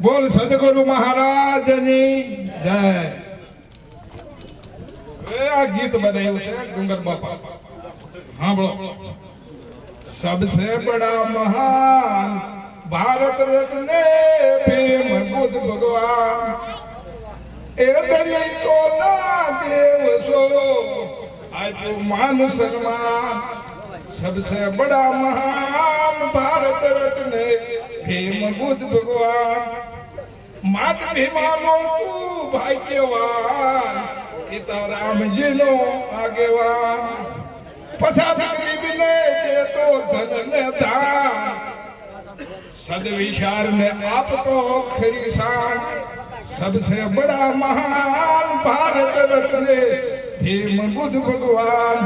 બોલ સદગુરુ મહારાજની જય। આ ગીત બનાવ્યું છે ડુંગર બાપા, સાંભળો। सबसे बड़ा महान भारत रत्न प्रेम बुद्ध भगवान ए दलितों ना देव सो आज मान सम्मान। सबसे बड़ा महान भारत रत्न प्रेम बुद्ध भगवान। मात भीमानो तू भाग्यवान पिता राम जी नो आगेवान। पसाद गरीब ने दे तो धन ने दान सदविचार ने आप तो खरी शान। सबसे बड़ा महान भारत रत्न भीम बुद्ध भगवान।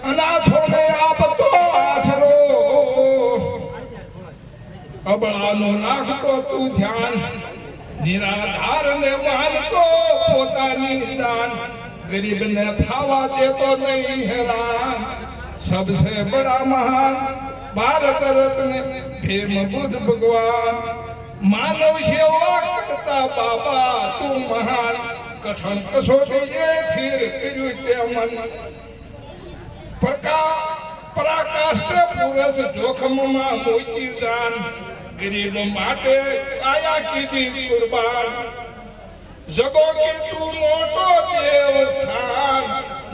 अनाथों में आप तो आसरो अबड़ानो राख तो तू ध्यान। निराधार ने मान तो पोतानी दान। गरीब ने थावा दे तो नहीं हैरान। सबसे बड़ा महान भारत रत्न भीम बुद्ध भगवान। मानव सेवा करता बाबा तू महान। कठिन कसोटी थीर कर्यु ते मन। पराकाष्ठ पुरुष जोखम में मोटी जान। गरीब माटे काया कीधी कुर्बान। जगो के तू मोटो देवस्थान।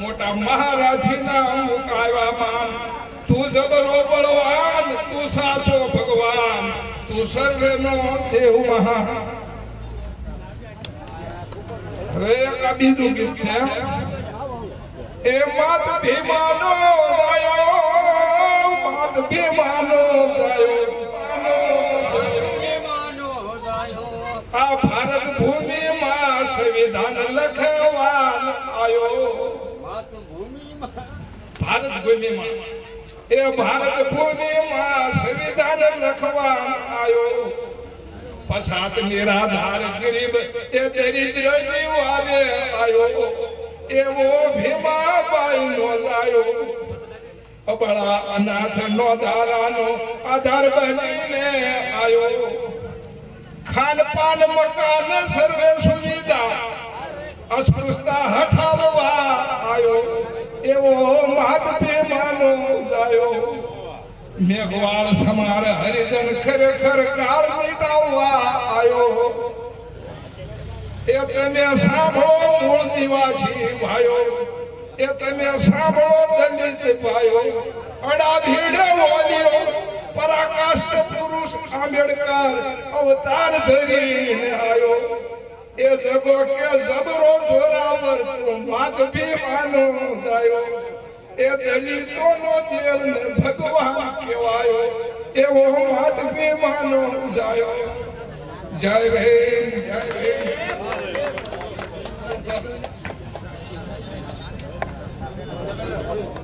मोटा महाराजी ना मुकावा मान। तू जबरो बलवान तू साचो भगवान। तू सर्वे नो देव महान। હવે એક બીજું ગીત છે એ માત ભીમાનો જાયો માત ભીમાનો જાયો આ ભારત ભૂમિ માં સંવિધાન લખવાન આયો। ભારત ભૂમિ માં એ ભારત ભૂમિ માં સંવિધાન લખવાન આયો। पसात निराधार गरीब ए दरिद्र निवारे आयो। एवो भीमा बाई नो जायो। बड़ा अनाथ नो धारानो आधार बनीने आयो। खान पान मकान सर्वे सुविधा अस्पृश्यता हटाववा आयो। एवो मात भीमानो जायो। मेघवाल समार हरिजन खरेखर काल मिटाववा आयो। ए तने सांभळो मूळ निवासी भायो। ए तने सांभळो दलित भायो। अडा भीड़े वालियो पराकाष्ठ पुरुष आंबेडकर अवतार धरीने आयो। ए जगो के जबरो जोरावर तुम मात भीमानो जायो। ए दलितों नो देव ने भगवान केवायो। एवो मात भीमानो जायो। जय भीम जय।